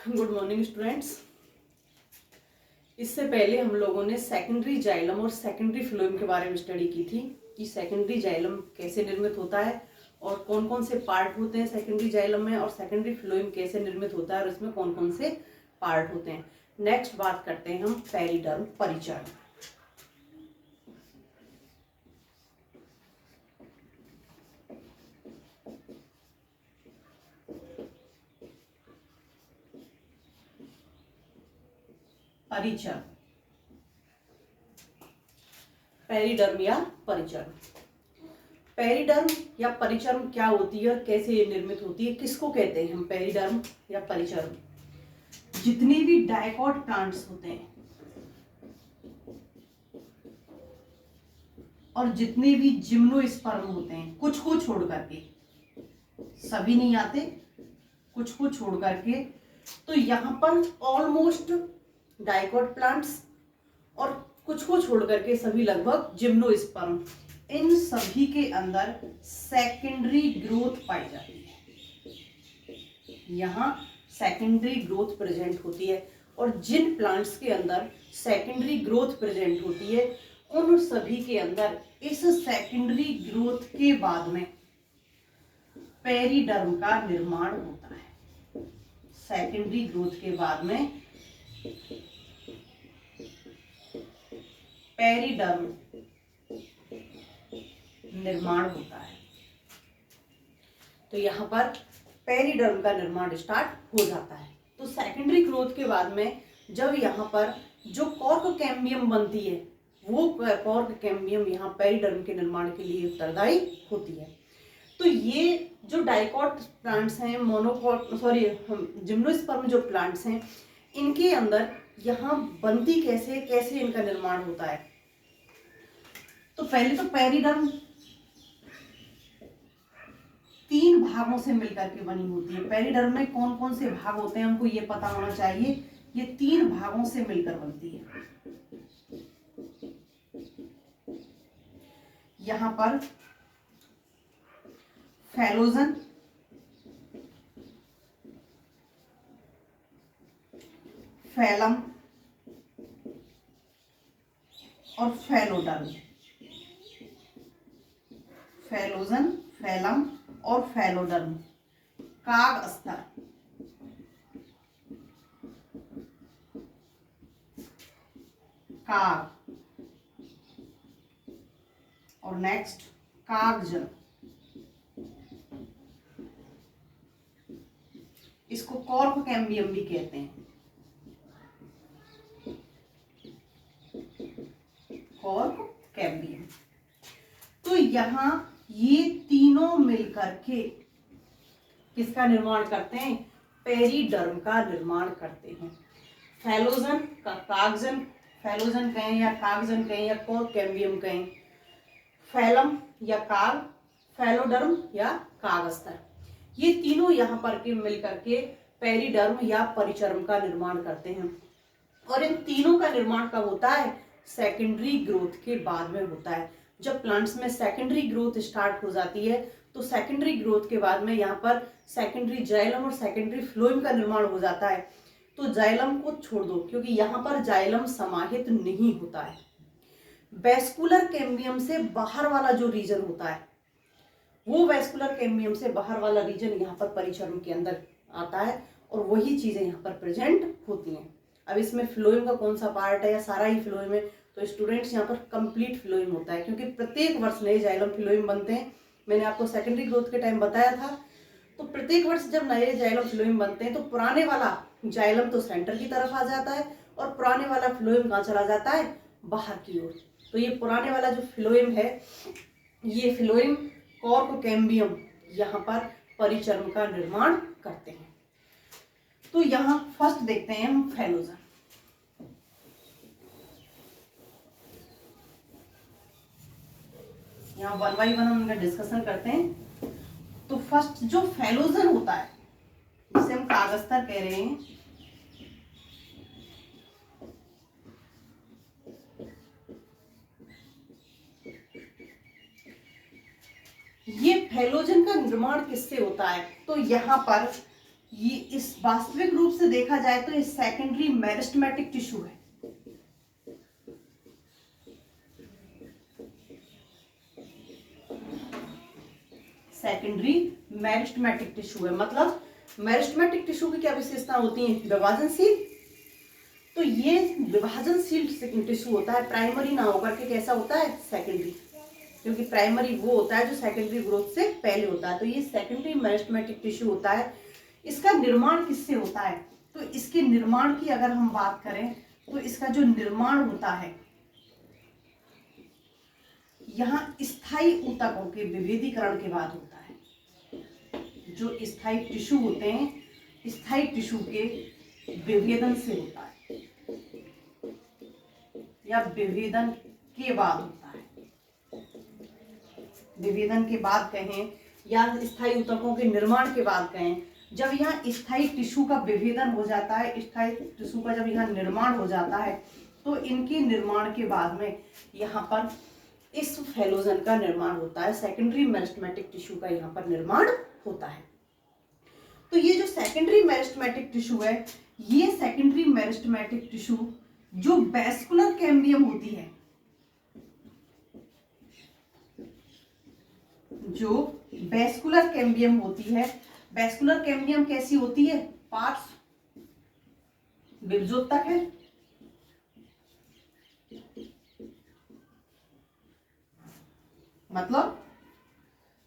Good morning students. इससे पहले हम लोगों ने सेकेंडरी जाइलम और सेकेंडरी फ्लोएम के बारे में स्टडी की थी कि सेकेंडरी जाइलम कैसे निर्मित होता है और कौन कौन से पार्ट होते हैं सेकेंडरी जाइलम में, और सेकेंडरी फ्लोएम कैसे निर्मित होता है और इसमें कौन कौन से पार्ट होते हैं। नेक्स्ट बात करते हैं हम पेरिडर्म परिचरण। परिचरण, पेरिडर्म या परिचरण। पेरिडर्म या परिचर्म क्या होती है और कैसे ये निर्मित होती है, किसको कहते हैं हम पेरिडर्म या परिचर्म? जितने भी डायकॉट प्लांट्स होते हैं और जितने भी जिम्नोस्पर्म होते हैं, कुछ को छोड़ करके, सभी नहीं आते, कुछ को छोड़ करके, तो यहां पर ऑलमोस्ट डायकॉट प्लांट्स और कुछ को छोड़ करके सभी लगभग जिम्नोस्पर्म, इन सभी के अंदर सेकेंडरी ग्रोथ पाई जाती है। यहां सेकेंडरी ग्रोथ प्रेजेंट होती है और जिन प्लांट्स के अंदर सेकेंडरी ग्रोथ प्रेजेंट होती है उन सभी के अंदर इस सेकेंडरी ग्रोथ के बाद में पेरिडर्म का निर्माण होता है। सेकेंडरी ग्रोथ के बाद में पेरिडर्म निर्माण होता है। तो यहां पर पेरिडर्म का निर्माण स्टार्ट हो जाता है। तो सेकेंडरी ग्रोथ के बाद में जब यहाँ पर जो कॉर्क कैम्बियम बनती है, वो कॉर्क कैम्बियम यहाँ पेरिडर्म के निर्माण के लिए उत्तरदायी होती है। तो ये जो डाइकॉट प्लांट्स हैं, जिम्नोस्पर्म जो प्लांट्स हैं, इनके अंदर यहाँ बनती कैसे इनका निर्माण होता है। तो पहले तो पेरिडर्म 3 भागों से मिलकर के बनी होती है। पेरिडर्म में कौन कौन से भाग होते हैं हमको ये पता होना चाहिए। ये 3 भागों से मिलकर बनती है। यहां पर फैलोजन, फैलम और फैलोडर्म। फैलोजन, फैलम और फैलोडर्म, काग स्तर, काग, और नेक्स्ट कागजन। इसको कॉर्क कैम्बियम भी कहते हैं। Cork cambium. तो यहां ये तीनों मिलकर के किसका निर्माण करते हैं? पेरिडर्म का निर्माण करते हैं। फैलोजन का कागजन, फैलोजन कहें या कागजन कहें या कॉर्क कैम्बियम कहें, फैलम या काग, फैलोडर्म या कागस्तर, ये तीनों यहाँ पर के मिलकर के पेरिडर्म या परिचर्म का निर्माण करते हैं। और इन तीनों का निर्माण कब होता है? सेकेंडरी ग्रोथ के बाद में होता है। जब प्लांट्स में सेकेंडरी ग्रोथ स्टार्ट हो जाती है तो सेकेंडरी ग्रोथ के बाद में यहाँ पर सेकेंडरी जाइलम और सेकेंडरी फ्लोएम का निर्माण हो जाता है। तो जाइलम को छोड़ दो क्योंकि यहाँ पर जाइलम समाहित नहीं होता है। वेस्कुलर कैम्बियम से बाहर वाला जो रीजन होता है, वो वेस्कुलर कैम्बियम से बाहर वाला रीजन यहाँ पर परिचर्म के अंदर आता है और वही चीजें यहाँ पर प्रेजेंट होती हैं। अब इसमें फ्लोएम का कौन सा पार्ट है या सारा ही फ्लोएम है? तो स्टूडेंट्स यहाँ पर कंप्लीट फ्लोएम होता है क्योंकि प्रत्येक वर्ष नए जाइलम फ्लोएम बनते हैं। मैंने आपको सेकेंडरी ग्रोथ के टाइम बताया था। तो प्रत्येक वर्ष जब नए जाइलम फ्लोएम बनते हैं तो पुराने वाला जाइलम तो सेंटर की तरफ आ जाता है और पुराने वाला फ्लोएम कहाँ चला जाता है? बाहर की ओर। तो ये पुराने वाला जो फ्लोएम है, ये फ्लोएम कॉर्क कैम्बियम यहाँ पर परिचर्म का निर्माण करते हैं। तो यहाँ फर्स्ट देखते हैं हम फैलोजन। यहाँ 1 बाई 1 हम इनका डिस्कशन करते हैं। तो फर्स्ट जो फैलोजन होता है, जिसे हम कागस्तर कह रहे हैं, ये फैलोजन का निर्माण किससे होता है? तो यहाँ पर ये इस वास्तविक रूप से देखा जाए तो ये सेकेंडरी मेरिस्टेमेटिक टिश्यू है। सेकेंडरी मेरिस्टेमेटिक टिश्यू है, मतलब मेरिस्टेमेटिक टिश्यू की क्या विशेषता होती है? विभाजनशील। तो ये विभाजनशील टिश्यू होता है, प्राइमरी ना होकर के कैसा होता है? सेकेंडरी, क्योंकि प्राइमरी वो होता है जो सेकेंडरी ग्रोथ से पहले होता है। तो ये सेकेंडरी मेरिस्टेमेटिक टिश्यू होता है। इसका निर्माण किससे होता है? तो इसके निर्माण की अगर हम बात करें तो इसका जो निर्माण होता है यहाँ स्थायी ऊतकों के विभेदीकरण के बाद होता है। जो स्थायी टिश्यू होते हैं, स्थायी टिश्यू के विभेदन से होता है या विभेदन के बाद होता है। विभेदन के बाद कहें या स्थायी ऊतकों के निर्माण के बाद कहें, जब यहाँ स्थायी टिश्यू का विभेदन हो जाता है, स्थायी टिश्यू का जब यहाँ निर्माण हो जाता है, तो इनके निर्माण के बाद में यहाँ पर इस फेलोजन का निर्माण होता है, सेकेंडरी मेरिस्टेमेटिक टिश्यू का यहाँ पर निर्माण होता है। तो ये जो सेकेंडरी मेरिस्टेमेटिक टिश्यू है, ये सेकेंडरी मेरिस्टेमेटिक टिश्यू जो वैस्कुलर कैम्बियम होती है, जो वैस्कुलर कैम्बियम होती है, वैस्कुलर कैम्बियम कैसी होती है? पार्श्व विभजोतक है। मतलब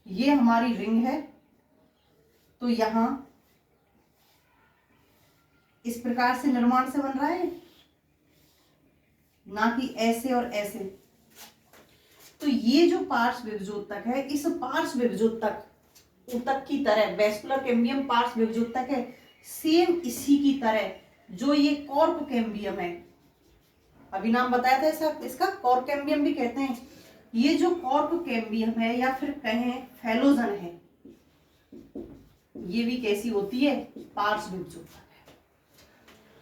ये हमारी रिंग है, तो यहां इस प्रकार से निर्माण से बन रहा है, ना कि ऐसे और ऐसे। तो ये जो पार्श्व विभजोतक है, इस पार्श्व विभजोतक ऊतक की तरह वैस्कुलर कैम्बियम पार्श्व विभजोतक है, सेम इसी की तरह जो ये कॉर्क कैम्बियम है, अभी नाम बताया था इसका कॉर्क कैम्बियम भी कहते हैं। ये जो कॉर्क कैम्बियम है या फिर कहें फेलोजन है, ये भी कैसी होती है? पार्श्व विभजोतक है।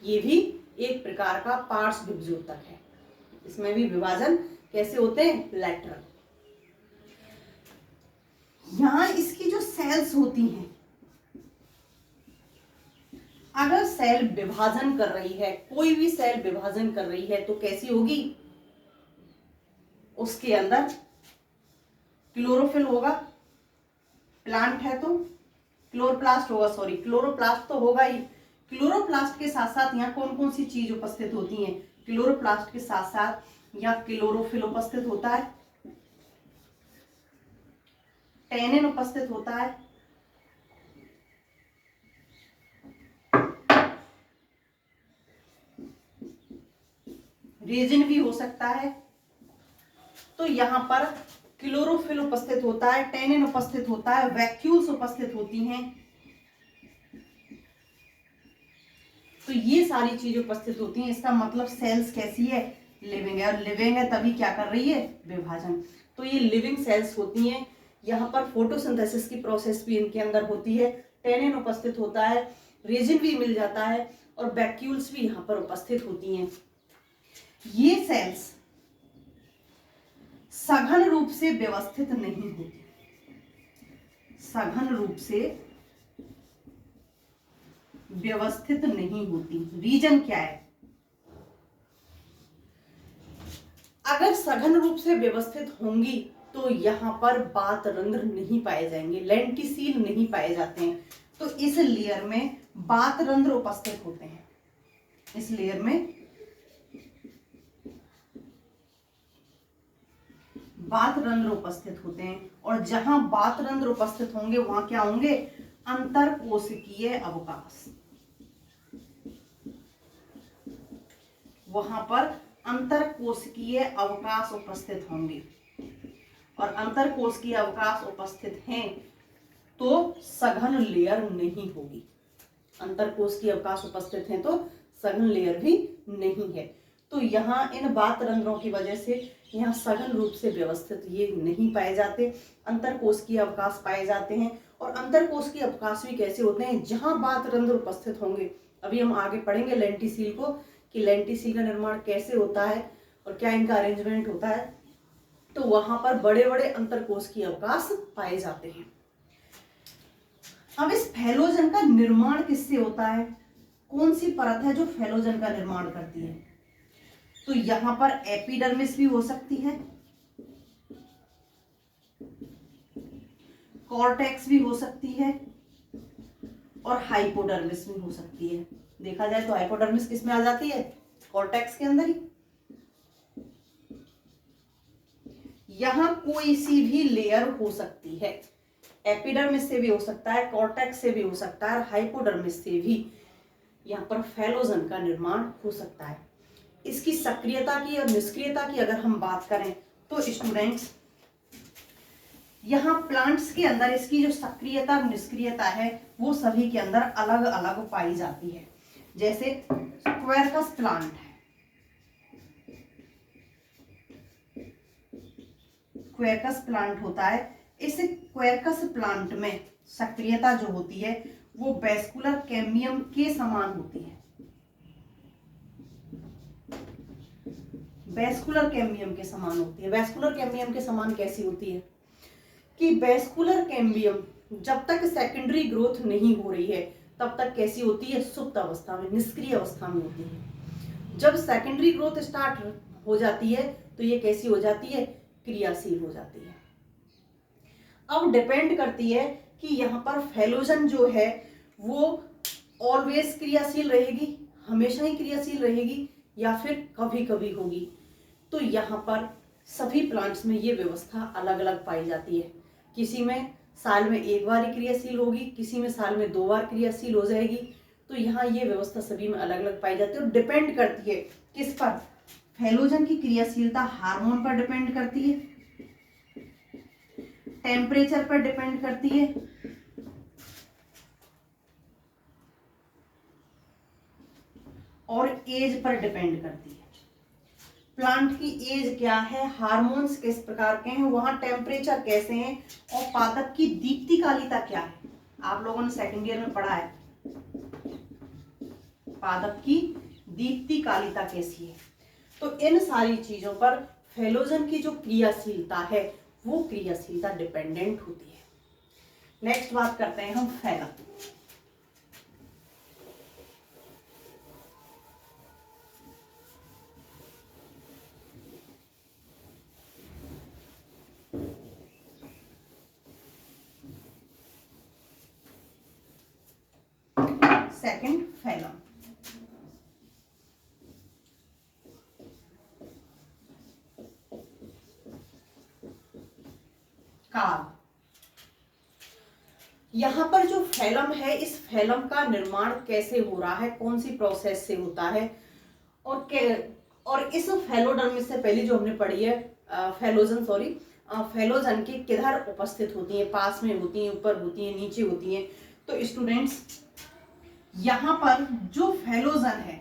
ये भी एक प्रकार का पार्श्व विभजोतक है। इसमें भी विभाजन कैसे होते हैं? लैटरल। यहां इसकी जो सेल्स होती हैं, अगर सेल विभाजन कर रही है, कोई भी सेल विभाजन कर रही है, तो कैसी होगी? उसके अंदर क्लोरोफिल होगा, प्लांट है तो क्लोरोप्लास्ट होगा, सॉरी क्लोरोप्लास्ट तो होगा ही। क्लोरोप्लास्ट के साथ साथ यहाँ कौन कौन सी चीज उपस्थित होती हैं? क्लोरोप्लास्ट के साथ साथ यहाँ क्लोरोफिल उपस्थित होता है, टैनिन उपस्थित होता है, रेजिन भी हो सकता है। तो यहाँ पर क्लोरोफिल उपस्थित होता है, टैनिन उपस्थित होता है, वैक्यूल्स उपस्थित होती हैं। तो ये सारी चीजें उपस्थित होती हैं। इसका मतलब सेल्स कैसी है? लिविंग है, और लिविंग है तभी क्या कर रही है? विभाजन। तो ये लिविंग सेल्स होती हैं। यहाँ पर फोटोसिंथेसिस की प्रोसेस भी इनके अंदर होती है, टैनिन उपस्थित होता है, रेजिन भी मिल जाता है, और वैक्यूल्स भी यहाँ पर उपस्थित होती हैं। ये सेल्स सघन रूप से व्यवस्थित नहीं होती, सघन रूप से व्यवस्थित नहीं होती। रीजन क्या है? अगर सघन रूप से व्यवस्थित होंगी तो यहाँ पर बातरंध्र नहीं पाए जाएंगे, लेंटिसील नहीं पाए जाते हैं। तो इस लेयर में बातरंध्र उपस्थित होते हैं, इस लेयर में बातरंध्र उपस्थित होते हैं। और जहां बातरंध्र उपस्थित होंगे वहां क्या होंगे? अंतरकोशिकीय अवकाश। वहां पर अंतरकोशिकीय अवकाश उपस्थित होंगे, और अंतरकोशिकीय अवकाश उपस्थित हैं तो सघन लेयर नहीं होगी। अंतरकोशिकीय अवकाश उपस्थित हैं तो सघन लेयर भी नहीं है। तो यहाँ इन बातरंध्रों की वजह से यहाँ सघन रूप से व्यवस्थित ये नहीं पाए जाते, अंतरकोशिकीय अवकाश पाए जाते हैं। और अंतरकोशिकीय अवकाश भी कैसे होते हैं? जहां बातरंध्र उपस्थित होंगे। अभी हम आगे पढ़ेंगे लेंटिसील को, कि लेंटिसील का निर्माण कैसे होता है और क्या इनका अरेंजमेंट होता है। तो वहां पर बड़े बड़े अंतरकोशिकीय अवकाश पाए जाते हैं। अब इस फैलोजन का निर्माण किससे होता है, कौन सी परत है जो फैलोजन का निर्माण करती है? तो यहां पर एपिडर्मिस भी हो सकती है, कॉर्टेक्स भी हो सकती है और हाइपोडर्मिस भी हो सकती है। देखा जाए तो हाइपोडर्मिस किस में आ जाती है, कॉर्टेक्स के अंदर ही। यहां कोई सी भी लेयर हो सकती है, एपिडर्मिस से भी हो सकता है, कॉर्टेक्स से भी हो सकता है और हाइपोडर्मिस से भी यहाँ पर फैलोजन का निर्माण हो सकता है। इसकी सक्रियता की और निष्क्रियता की अगर हम बात करें तो स्टूडेंट्स, यहाँ प्लांट्स के अंदर इसकी जो सक्रियता और निष्क्रियता है वो सभी के अंदर अलग अलग पाई जाती है। जैसे क्वेरकस प्लांट है, क्वेरकस प्लांट होता है, इस क्वेरकस प्लांट में सक्रियता जो होती है वो वेस्कुलर कैम्बियम के समान होती है। वेस्कुलर कैम्बियम के समान होती है। वेस्कुलर कैम्बियम के समान कैसी होती है कि वेस्कुलर कैम्बियम जब तक सेकेंडरी ग्रोथ नहीं हो रही है तब तक कैसी होती है, सुप्त अवस्था में, निष्क्रिय अवस्था में होती है। जब सेकेंडरी ग्रोथ स्टार्ट हो जाती है तो ये कैसी हो जाती है, क्रियाशील हो जाती है। अब डिपेंड करती है कि यहाँ पर फैलोजन जो है वो ऑलवेज क्रियाशील रहेगी, हमेशा ही क्रियाशील रहेगी या फिर कभी कभी होगी। तो यहाँ पर सभी प्लांट्स में ये व्यवस्था अलग अलग पाई जाती है। किसी में साल में एक बार ही क्रियाशील होगी, किसी में साल में 2 बार क्रियाशील हो जाएगी। तो यहाँ ये व्यवस्था सभी में अलग अलग पाई जाती है और डिपेंड करती है किस पर, फैलोजन की क्रियाशीलता हार्मोन पर डिपेंड करती है, टेम्परेचर पर डिपेंड करती है और एज पर डिपेंड करती है। प्लांट की एज क्या है, हार्मोन्स किस प्रकार के हैं, वहां टेम्परेचर कैसे हैं और पादप की दीप्तिकालिता क्या है। आप लोगों ने सेकंड ईयर में पढ़ा है पादप की दीप्तिकालिता कैसी है। तो इन सारी चीजों पर फैलोजन की जो क्रियाशीलता है वो क्रियाशीलता डिपेंडेंट होती है। नेक्स्ट बात करते हैं हम फैलम। सेकंड फैलम, काल। यहां पर जो फैलम है, इस फैलम का निर्माण कैसे हो रहा है, कौन सी प्रोसेस से होता है और इस फैलोडर्मिस से पहले जो हमने पढ़ी है फैलोजन, फैलोजन के किधर उपस्थित होती हैं, पास में होती हैं, ऊपर होती हैं, नीचे होती हैं। तो स्टूडेंट्स यहां पर जो फैलोजन है,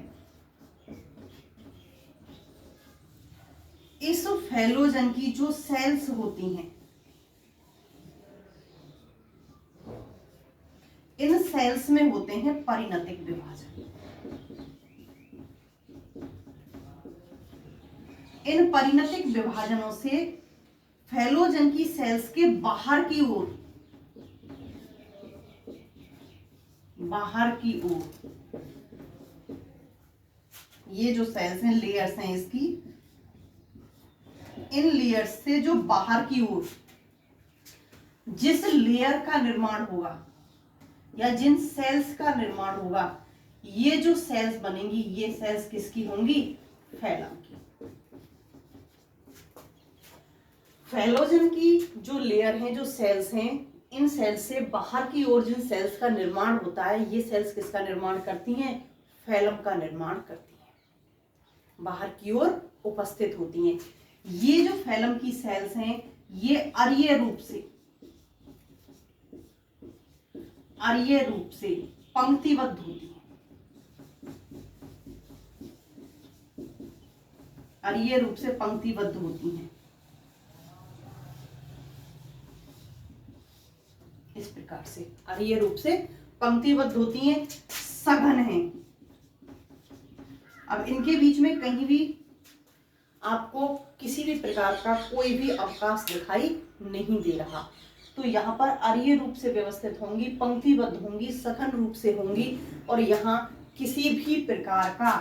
इस फैलोजन की जो सेल्स होती हैं, इन सेल्स में होते हैं परिणतिक विभाजन। इन परिणतिक विभाजनों से फैलोजन की सेल्स के बाहर की ओर ये जो सेल्स हैं, लेयर्स हैं इसकी, इन लेयर्स से जो बाहर की ओर जिस लेयर का निर्माण होगा या जिन सेल्स का निर्माण होगा, ये जो सेल्स बनेंगी ये सेल्स किसकी होंगी, फैलम की। फैलोजन की जो लेयर है, जो सेल्स हैं, इन सेल्स से बाहर की ओर जिन सेल्स का निर्माण होता है, ये सेल्स किसका निर्माण करती हैं, फैलम का निर्माण करती हैं, बाहर की ओर उपस्थित होती हैं। ये जो फैलम की सेल्स हैं ये अरीय रूप से पंक्तिबद्ध होती हैं, अरीय रूप से पंक्तिबद्ध होती हैं। इस प्रकार से अरीय रूप से पंक्तिबद्ध होती हैं, सघन हैं। अब इनके बीच में कहीं भी आपको किसी भी प्रकार का कोई भी अवकाश दिखाई नहीं दे रहा। तो यहाँ पर अरीय रूप से व्यवस्थित होंगी, पंक्तिबद्ध होंगी, सघन रूप से होंगी, और यहाँ किसी भी प्रकार का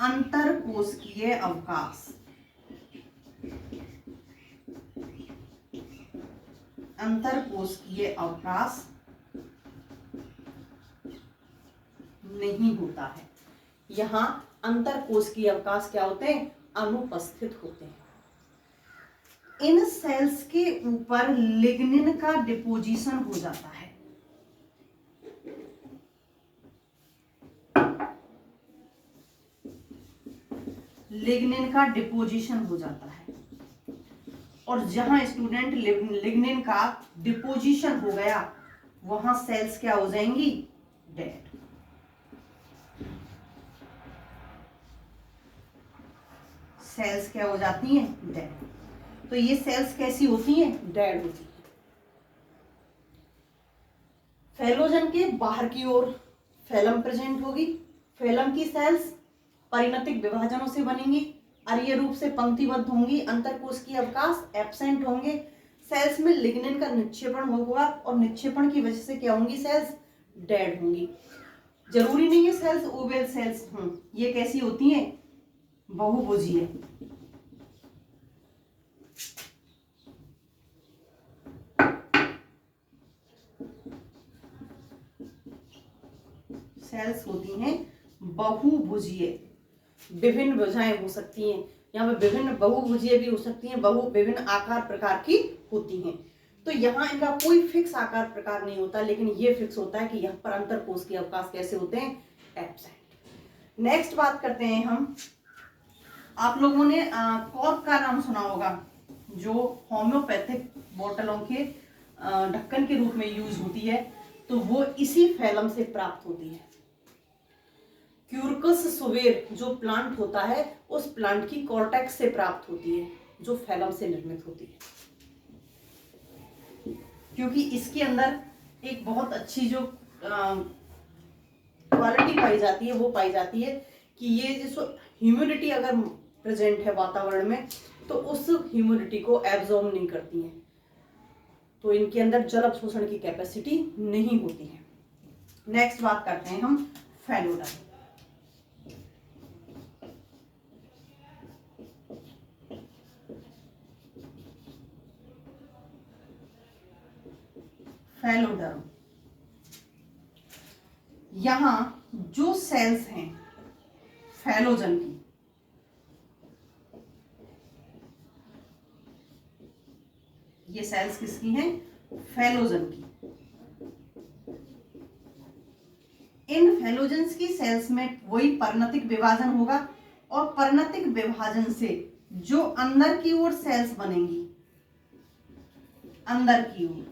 अंतरकोशिकीय अवकाश, अंतरकोशिकीय अवकाश नहीं होता है। यहाँ अंतरकोशिकीय अवकाश क्या होते हैं? अनुपस्थित होते हैं। इन सेल्स के ऊपर लिग्निन का डिपोजिशन हो जाता है। लिग्निन का डिपोजिशन हो जाता है, और जहां स्टूडेंट लिग्निन का डिपोजिशन हो गया वहां सेल्स क्या हो जाएंगी? डेड। सेल्स क्या हो जाती हैं? डेड। तो ये सेल्स कैसी होती हैं? डेड होती हैं। फेलोजन के बाहर की ओर फेलम प्रेजेंट होगी। फेलम की सेल्स परिणतिक विभाजनों से बनेंगी, अरीय रूप से पंक्तिबद्ध होंगी, अंतरकोशिकीय अवकाश एब्सेंट होंगे, सेल्स में लिग्निन का निक्षेपण होगा, और निक्षेपण की वजह से क्या होंगी? सेल्स डेड होंगी। जरूरी नहीं है सेल्स ओवेल सेल्स हों, ये कैसी होती हैं? बहुभुजीय। सेल्स होती हैं बहुभुजीय। विभिन्न भुजाएं हो सकती हैं, यहाँ पे विभिन्न बहुभुजीय भी हो सकती हैं, विभिन्न आकार प्रकार की होती हैं। तो यहाँ इनका कोई फिक्स आकार प्रकार नहीं होता, लेकिन ये फिक्स होता है कि यहाँ पर अंतरकोशिकीय अवकाश कैसे होते हैं? एब्सेंट। नेक्स्ट बात करते हैं हम, आप लोगों ने कॉर्क का नाम सुना होगा, जो होम्योपैथिक बोतलों के ढक्कन के रूप में यूज होती है, तो वो इसी फैलम से प्राप्त होती है। क्यूरकस सुवेर जो प्लांट होता है, उस प्लांट की कॉर्टेक्स से प्राप्त होती है, जो फैलम से निर्मित होती है। क्योंकि इसके अंदर एक बहुत अच्छी जो क्वालिटी पाई जाती है, वो पाई जाती है कि ये जो ह्यूमिडिटी अगर प्रेजेंट है वातावरण में, तो उस ह्यूमिडिटी को एब्जॉर्ब नहीं करती हैं, तो इनके अंदर जल अवशोषण की कैपेसिटी नहीं होती है। नेक्स्ट बात करते हैं हम फैलोडर्म। फैलोडर्म, यहां जो सेल्स हैं फैलोजन की, ये सेल्स किसकी हैं? फैलोजन की। इन फैलोजेंस की सेल्स में वही परिणतिक विभाजन होगा, और परिणतिक विभाजन से जो अंदर की ओर सेल्स बनेंगी, अंदर की ओर,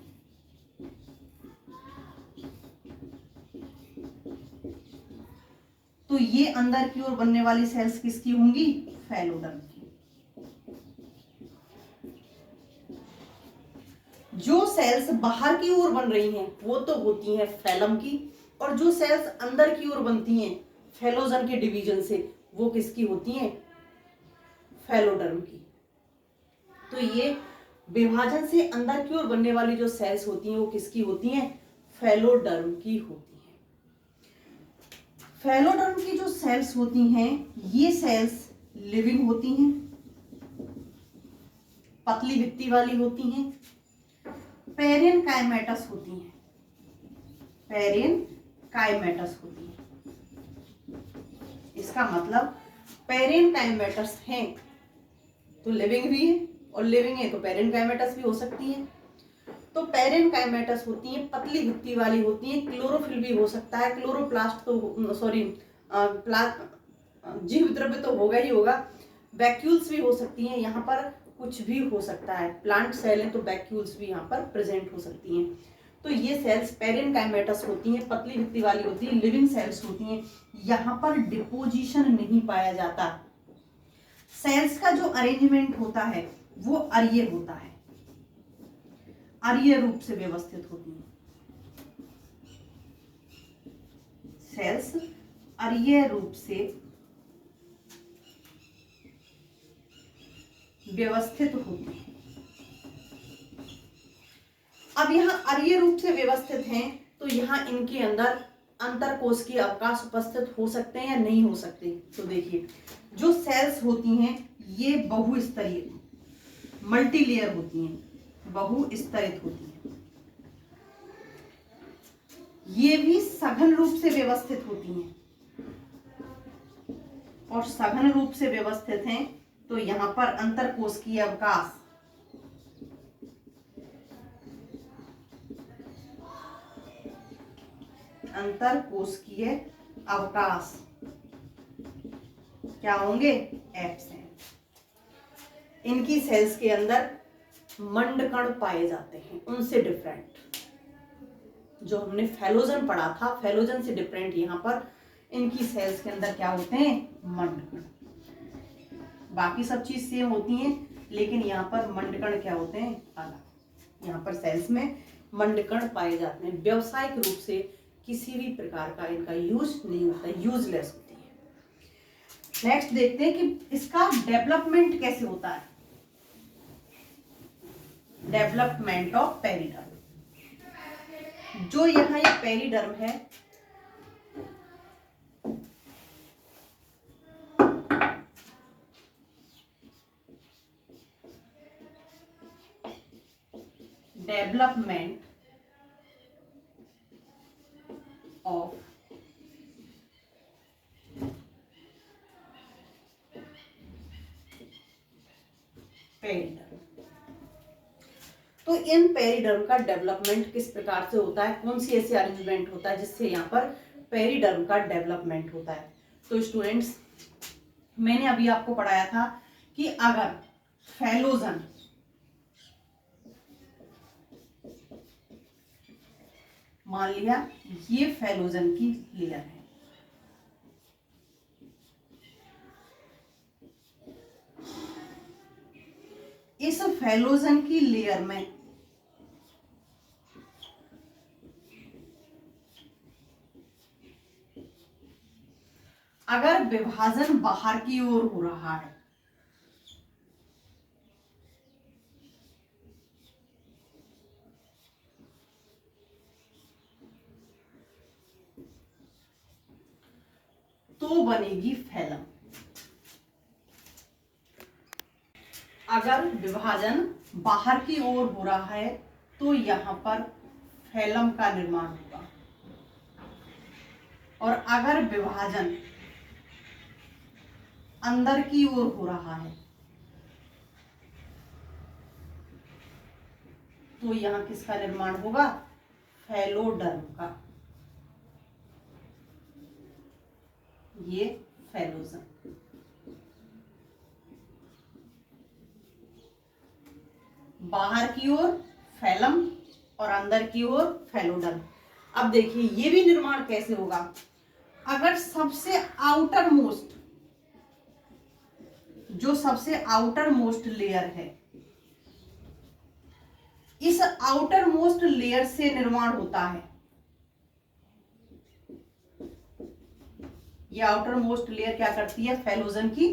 तो ये अंदर की ओर बनने वाली सेल्स किसकी होंगी? फैलोडर्म की। जो सेल्स बाहर की ओर बन रही हैं वो तो होती हैं फैलम की, और जो सेल्स अंदर की ओर बनती हैं फैलोजन के डिवीजन से, वो किसकी होती हैं? फैलोडर्म की। तो ये विभाजन से अंदर की ओर बनने वाली जो सेल्स होती हैं वो किसकी होती हैं? फैलोडर्म की होती हैं। फैलोडर्म की जो सेल्स होती हैं, ये सेल्स लिविंग होती हैं, पतली भित्ति वाली होती हैं, पेरेनकाइमेटस होती हैं, पेरेनकाइमेटस होती हैं। इसका मतलब पेरेनकाइमेटस हैं तो लिविंग भी है, और लिविंग है तो पेरेनकाइमेटस भी हो सकती है। तो पेरेनकाइमेटस होती हैं, पतली भित्ति वाली होती हैं, क्लोरोफिल भी हो सकता है, क्लोरोप्लास्ट तो सॉरी जीव द्रव्य तो होगा ही होगा, वैक्यूल्स भी हो सकती हैं, यहाँ पर कुछ भी हो सकता है, प्लांट सेल है तो वैक्यूल्स भी यहाँ पर प्रेजेंट हो सकती हैं। तो ये सेल्स पेरेनकाइमेटस होती हैं, पतली भित्ति वाली होती है, लिविंग सेल्स होती हैं। यहाँ पर डिपोजिशन नहीं पाया जाता। सेल्स का जो अरेंजमेंट होता है वो अरीय होता है, अरीय रूप से व्यवस्थित होती हैं सेल्स, अरीय रूप से व्यवस्थित होती है। अब यहाँ अरीय रूप से व्यवस्थित हैं तो यहाँ इनके अंदर अंतरकोश के अवकाश उपस्थित हो सकते हैं या नहीं हो सकते। तो देखिए जो सेल्स होती हैं ये बहुस्तरीय मल्टीलेयर होती हैं, बहुस्तरित होती हैं। ये भी सघन रूप से व्यवस्थित होती हैं और सघन रूप से व्यवस्थित हैं तो यहां पर अंतरकोशिकीय अवकाश क्या होंगे? एब्सेंट। इनकी सेल्स के अंदर मंडकण पाए जाते हैं, उनसे डिफरेंट। जो हमने फेलोजन पढ़ा था, फेलोजन से डिफरेंट यहाँ पर इनकी सेल्स के अंदर क्या होते हैं? मंडकण। बाकी सब चीज सेम होती हैं लेकिन यहाँ पर मंडकण क्या होते हैं? अलग। यहाँ पर सेल्स में मंडकण पाए जाते हैं। व्यावसायिक रूप से किसी भी प्रकार का इनका यूज नहीं होता, यूजलेस होती है। नेक्स्ट देखते हैं कि इसका डेवलपमेंट कैसे होता है। Development of periderm. जो यहाँ ये पेरिडर्म है, डेवलपमेंट ऑफ पेरिडर्म। तो इन पेरिडर्म का डेवलपमेंट किस प्रकार से होता है, कौन सी ऐसी अरेंजमेंट होता है जिससे यहाँ पर पेरिडर्म का डेवलपमेंट होता है। तो स्टूडेंट्स, मैंने अभी आपको पढ़ाया था कि अगर फेलोजन मान लिया ये फेलोजन की लेयर है, इस फेलोजन की लेयर में अगर विभाजन बाहर की ओर हो रहा है तो बनेगी फैलम। अगर विभाजन बाहर की ओर हो रहा है तो यहां पर फैलम का निर्माण होगा, और अगर विभाजन अंदर की ओर हो रहा है तो यहां किसका निर्माण होगा? फैलोडर्म का। ये फेलोजन। बाहर की ओर फैलम और अंदर की ओर फैलोडर्म। अब देखिए ये भी निर्माण कैसे होगा। अगर सबसे आउटर मोस्ट, जो सबसे आउटर मोस्ट लेयर है, इस आउटर मोस्ट लेयर से निर्माण होता है, ये आउटर मोस्ट लेयर क्या करती है? फेलोजन की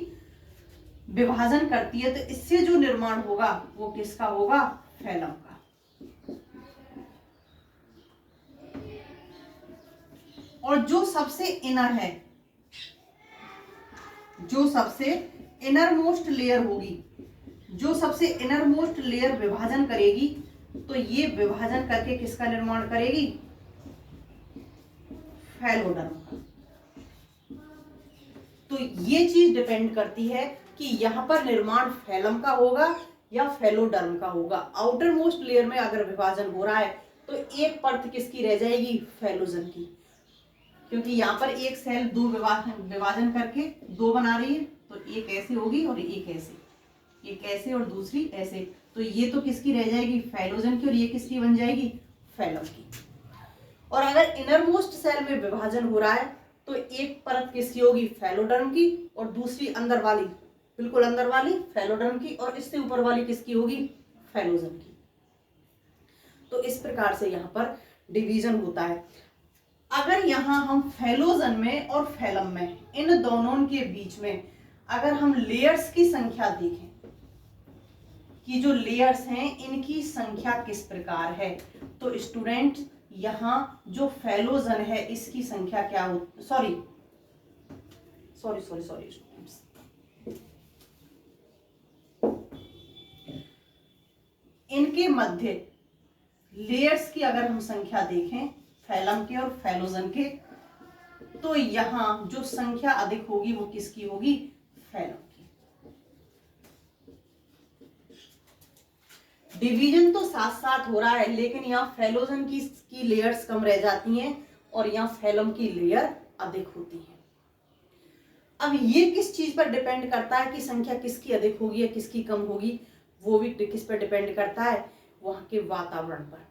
विभाजन करती है, तो इससे जो निर्माण होगा वो किसका होगा? फैलम का। और जो सबसे इनर है, जो सबसे इनर मोस्ट लेयर होगी, जो सबसे इनर मोस्ट लेयर विभाजन करेगी तो ये विभाजन करके किसका निर्माण करेगी? फैलोडर्म का। तो ये चीज डिपेंड करती है कि यहां पर निर्माण फैलम का होगा या फैलोडर्म का होगा। आउटर मोस्ट लेयर में अगर विभाजन हो रहा है तो एक परत किसकी रह जाएगी? फैलोजन की, क्योंकि यहाँ पर एक सेल दो विभाजन करके दो बना रही है, तो एक ऐसे होगी और एक ऐसे, एक ऐसे और दूसरी ऐसे, तो ये तो किसकी रह जाएगी? फैलोजन की, और ये किसकी बन जाएगी? फैलम की। और अगर इनर मोस्ट सेल में विभाजन हो रहा है तो एक परत किसकी होगी? फैलोडर्म की, और दूसरी अंदर वाली, बिल्कुल अंदर वाली फैलोडर्म की, और इससे ऊपर वाली किसकी होगी? फैलोजन की। तो इस प्रकार से यहाँ पर डिवीजन होता है। अगर यहाँ हम फैलोजन में और फैलम में, इन दोनों के बीच में अगर हम लेयर्स की संख्या देखें कि जो लेयर्स हैं इनकी संख्या किस प्रकार है। तो स्टूडेंट यहाँ जो फैलोजन है इसकी संख्या क्या हो, सॉरी स्टूडेंट्स, इनके मध्य लेयर्स की अगर हम संख्या देखें फैलम के और फैलोजन के, तो यहां जो संख्या अधिक होगी वो किसकी होगी, फैलम की। डिवीजन तो साथ साथ हो रहा है, लेकिन यहाँ फैलोजन की लेयर्स कम रह जाती हैं और यहाँ फैलम की लेयर अधिक होती है। अब ये किस चीज पर डिपेंड करता है कि संख्या किसकी अधिक होगी या किसकी कम होगी, वो भी किस पर डिपेंड करता है, वहां के वातावरण पर,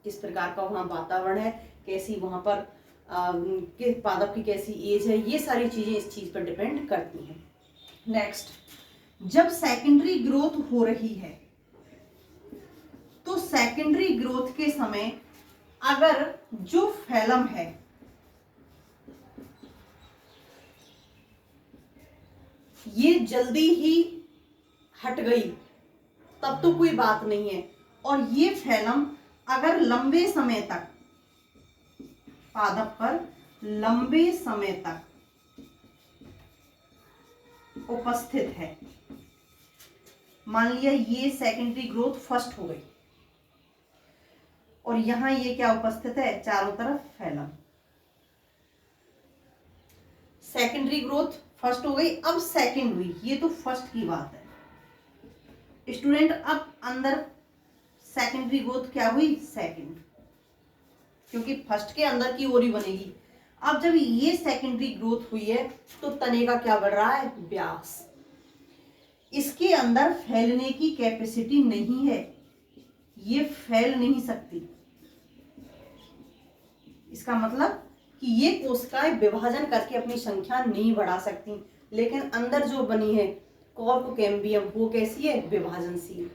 किस प्रकार का वहां वातावरण है, कैसी वहां पर पादप की कैसी एज है, ये सारी चीजें इस चीज पर डिपेंड करती हैं। नेक्स्ट, जब सेकेंडरी ग्रोथ हो रही है तो सेकेंडरी ग्रोथ के समय अगर जो फैलम है ये जल्दी ही हट गई तब तो कोई बात नहीं है, और ये फैलम अगर लंबे समय तक पादप पर लंबे समय तक उपस्थित है, मान लिया ये सेकेंडरी ग्रोथ फर्स्ट हो गई और यहां ये क्या उपस्थित है, चारों तरफ फैलम, सेकेंडरी ग्रोथ फर्स्ट हो गई, अब सेकेंड हुई, ये तो फर्स्ट की बात है स्टूडेंट। अब अंदर सेकेंडरी ग्रोथ क्या हुई, सेकेंड, क्योंकि फर्स्ट के अंदर की ओर ही बनेगी। अब जब ये सेकेंडरी ग्रोथ हुई है तो तने का क्या बढ़ रहा है, व्यास, इसके अंदर फैलने की कैपेसिटी नहीं है, ये फैल नहीं सकती। इसका मतलब कि ये कोशिकाएं विभाजन करके अपनी संख्या नहीं बढ़ा सकती, लेकिन अंदर जो बनी है कॉर्क कैम्बियम वो कैसी है, विभाजनशील।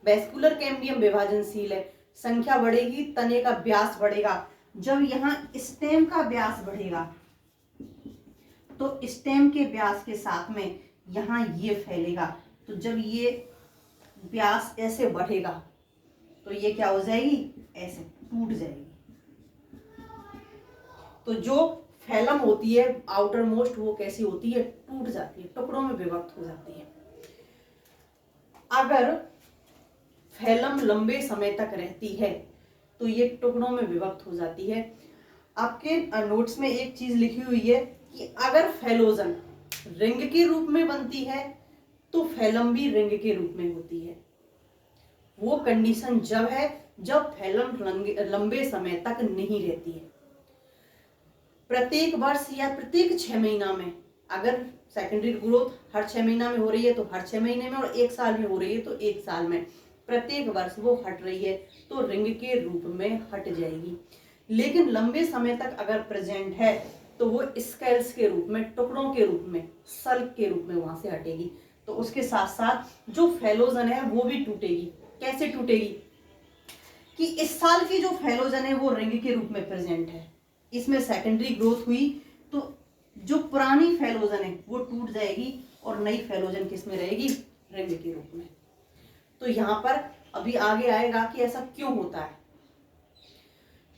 वेस्कुलर कैम्बियम विभाजनशील है, संख्या बढ़ेगी, तने का व्यास बढ़ेगा। जब यहाँ स्टेम का व्यास बढ़ेगा तो स्टेम के व्यास के साथ में यहाँ ये फैलेगा, तो जब ये व्यास ऐसे बढ़ेगा तो ये क्या हो जाएगी, ऐसे टूट जाएगी। तो जो फैलम होती है आउटर मोस्ट वो कैसी होती है, टूट जाती है, टुकड़ों में विभक्त हो जाती है। अगर फैलम लंबे समय तक रहती है तो ये टुकड़ों में विभक्त हो जाती है। आपके नोट्स में एक चीज लिखी हुई है कि अगर फैलोजन रिंग के रूप में बनती है तो फैलम भी रिंग के रूप में होती है। वो कंडीशन जब है जब फैलम लंबे समय तक नहीं रहती है। प्रत्येक वर्ष या प्रत्येक 6 महीना में, अगर सेकेंडरी ग्रोथ हर 6 महीना में हो रही है तो हर 6 महीने में, और 1 साल में हो रही है तो 1 साल में, प्रत्येक वर्ष वो हट रही है तो रिंग के रूप में हट जाएगी। लेकिन लंबे समय तक अगर प्रेजेंट है तो वो स्केल्स के रूप में, टुकड़ों के रूप में, सल्क के रूप में वहां से हटेगी। तो उसके साथ साथ जो फैलोजन है वो भी टूटेगी। कैसे टूटेगी कि इस साल की जो फैलोजन है वो रिंग के रूप में प्रेजेंट है, इसमें सेकेंडरी ग्रोथ हुई तो जो पुरानी फैलोजन है वो टूट जाएगी और नई फैलोजन किस में रहेगी, रिंग के रूप में। तो यहाँ पर अभी आगे आएगा कि ऐसा क्यों होता है।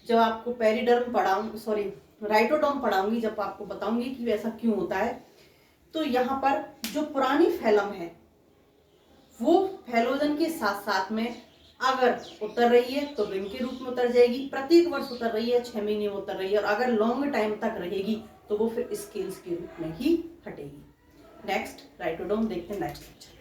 जब आपको पेरिडर्म पढ़ाऊंगी, सॉरी राइटोडर्म पढ़ाऊंगी, जब आपको बताऊंगी कि ऐसा क्यों होता है, तो यहाँ पर जो पुरानी फैलम है वो फैलोजन के साथ साथ में अगर उतर रही है तो रिंग के रूप में उतर जाएगी, प्रत्येक वर्ष उतर रही है, 6 महीने में उतर रही है, और अगर लॉन्ग टाइम तक रहेगी तो वो फिर स्केल्स के रूप में ही हटेगी। नेक्स्ट राइटोडर्म देखते हैं नेक्स्ट लेक्चर।